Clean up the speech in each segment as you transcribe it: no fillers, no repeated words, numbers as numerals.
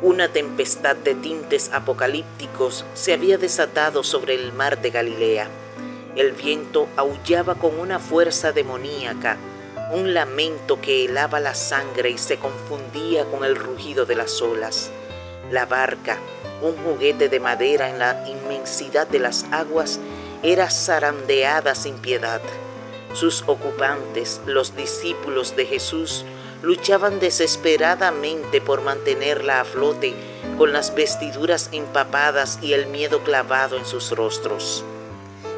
Una tempestad de tintes apocalípticos se había desatado sobre el mar de Galilea. El viento aullaba con una fuerza demoníaca, un lamento que helaba la sangre y se confundía con el rugido de las olas. La barca, un juguete de madera en la inmensidad de las aguas, era zarandeada sin piedad. Sus ocupantes, los discípulos de Jesús, luchaban desesperadamente por mantenerla a flote, con las vestiduras empapadas y el miedo clavado en sus rostros.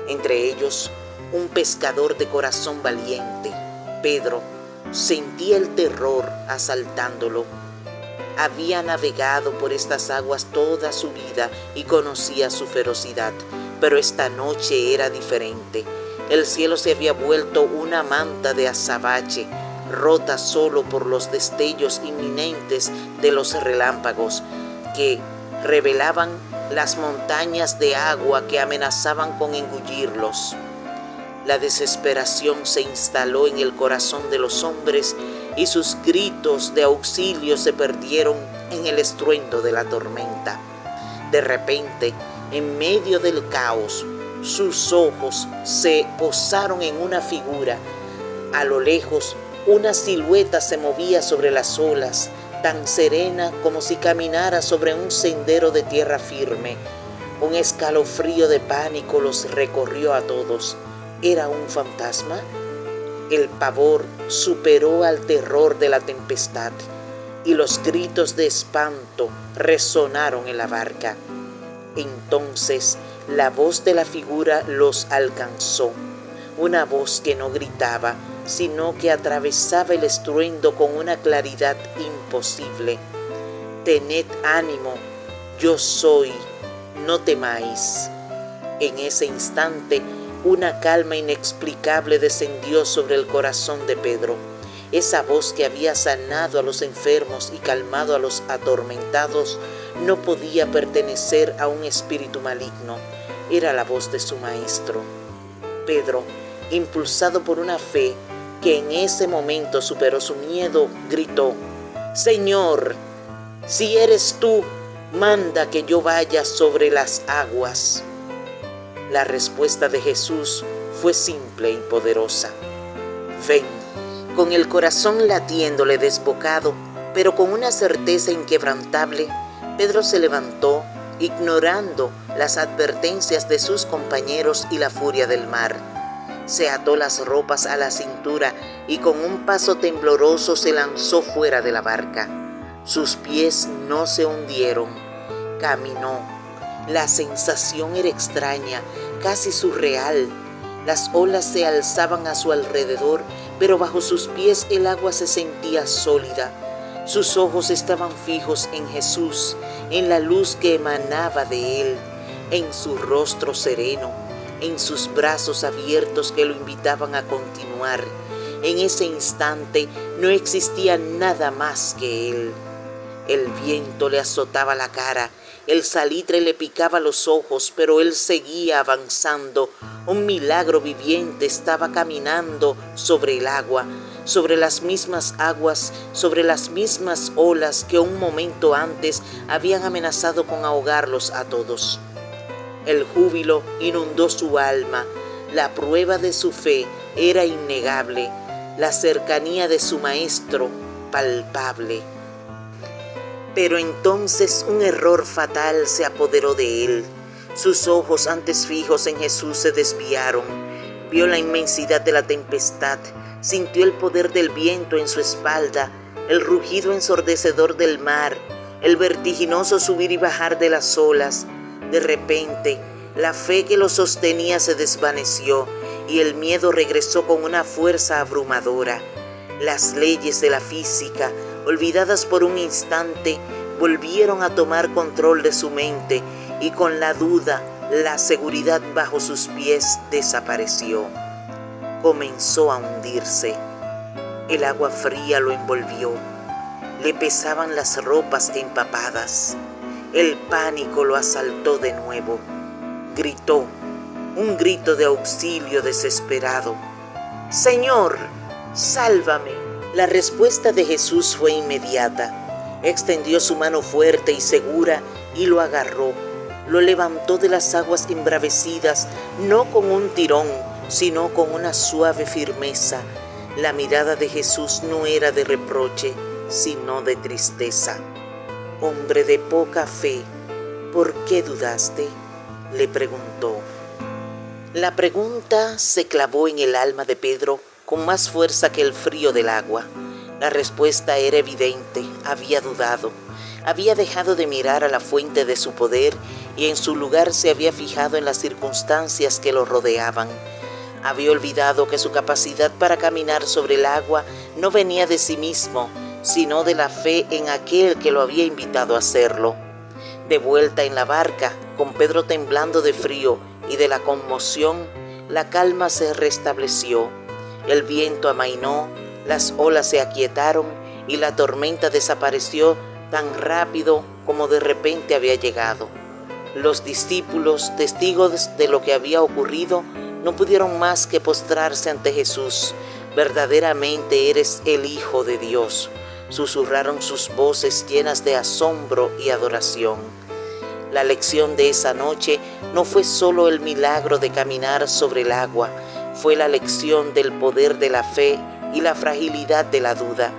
Entre ellos, un pescador de corazón valiente, Pedro, sentía el terror asaltándolo. Había navegado por estas aguas toda su vida y conocía su ferocidad, pero esta noche era diferente. El cielo se había vuelto una manta de azabache, rota solo por los destellos inminentes de los relámpagos que revelaban las montañas de agua que amenazaban con engullirlos. La desesperación se instaló en el corazón de los hombres y sus gritos de auxilio se perdieron en el estruendo de la tormenta. De repente, en medio del caos, sus ojos se posaron en una figura. A lo lejos, una silueta se movía sobre las olas, tan serena como si caminara sobre un sendero de tierra firme. Un escalofrío de pánico los recorrió a todos. ¿Era un fantasma? El pavor superó al terror de la tempestad y los gritos de espanto resonaron en la barca. Entonces la voz de la figura los alcanzó, una voz que no gritaba, sino que atravesaba el estruendo con una claridad imposible. Tened ánimo, yo soy, no temáis. En ese instante, una calma inexplicable descendió sobre el corazón de Pedro. Esa voz que había sanado a los enfermos y calmado a los atormentados no podía pertenecer a un espíritu maligno. Era la voz de su maestro. Pedro, impulsado por una fe que en ese momento superó su miedo, gritó: «Señor, si eres tú, manda que yo vaya sobre las aguas». La respuesta de Jesús fue simple y poderosa: «Ven». Con el corazón latiéndole desbocado, pero con una certeza inquebrantable, Pedro se levantó, ignorando las advertencias de sus compañeros y la furia del mar. Se ató las ropas a la cintura y con un paso tembloroso se lanzó fuera de la barca. Sus pies no se hundieron. Caminó. La sensación era extraña, casi surreal. Las olas se alzaban a su alrededor, pero bajo sus pies el agua se sentía sólida. Sus ojos estaban fijos en Jesús, en la luz que emanaba de él, en su rostro sereno, en sus brazos abiertos que lo invitaban a continuar. En ese instante no existía nada más que él. El viento le azotaba la cara, el salitre le picaba los ojos, pero él seguía avanzando. Un milagro viviente estaba caminando sobre el agua, sobre las mismas aguas, sobre las mismas olas que un momento antes habían amenazado con ahogarlos a todos. El júbilo inundó su alma, la prueba de su fe era innegable, la cercanía de su maestro palpable. Pero entonces un error fatal se apoderó de él. Sus ojos antes fijos en Jesús se desviaron. Vio la inmensidad de la tempestad, sintió el poder del viento en su espalda, el rugido ensordecedor del mar, el vertiginoso subir y bajar de las olas. De repente, la fe que lo sostenía se desvaneció y el miedo regresó con una fuerza abrumadora. Las leyes de la física, olvidadas por un instante, volvieron a tomar control de su mente y con la duda, la seguridad bajo sus pies desapareció. Comenzó a hundirse. El agua fría lo envolvió. Le pesaban las ropas empapadas. El pánico lo asaltó de nuevo. Gritó, un grito de auxilio desesperado: «Señor, sálvame». La respuesta de Jesús fue inmediata. Extendió su mano fuerte y segura y lo agarró. Lo levantó de las aguas embravecidas, no con un tirón, sino con una suave firmeza. La mirada de Jesús no era de reproche, sino de tristeza. «Hombre de poca fe, ¿por qué dudaste?», le preguntó. La pregunta se clavó en el alma de Pedro con más fuerza que el frío del agua. La respuesta era evidente: había dudado. Había dejado de mirar a la fuente de su poder y en su lugar se había fijado en las circunstancias que lo rodeaban. Había olvidado que su capacidad para caminar sobre el agua no venía de sí mismo, sino de la fe en aquel que lo había invitado a hacerlo. De vuelta en la barca, con Pedro temblando de frío y de la conmoción, la calma se restableció. El viento amainó, las olas se aquietaron y la tormenta desapareció tan rápido como de repente había llegado. Los discípulos, testigos de lo que había ocurrido, no pudieron más que postrarse ante Jesús. «Verdaderamente eres el Hijo de Dios», susurraron sus voces llenas de asombro y adoración. La lección de esa noche no fue solo el milagro de caminar sobre el agua, fue la lección del poder de la fe y la fragilidad de la duda.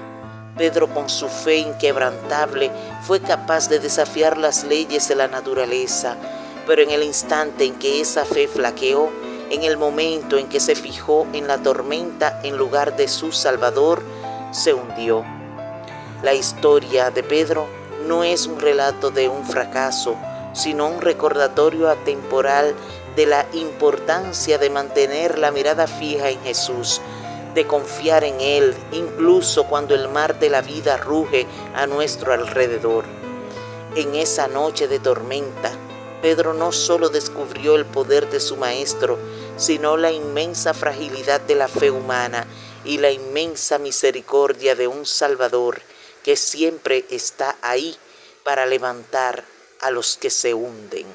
Pedro, con su fe inquebrantable, fue capaz de desafiar las leyes de la naturaleza, pero en el instante en que esa fe flaqueó, en el momento en que se fijó en la tormenta en lugar de su Salvador, se hundió. La historia de Pedro no es un relato de un fracaso, sino un recordatorio atemporal de la importancia de mantener la mirada fija en Jesús, de confiar en Él, incluso cuando el mar de la vida ruge a nuestro alrededor. En esa noche de tormenta, Pedro no solo descubrió el poder de su Maestro, sino la inmensa fragilidad de la fe humana y la inmensa misericordia de un Salvador que siempre está ahí para levantar a los que se hunden.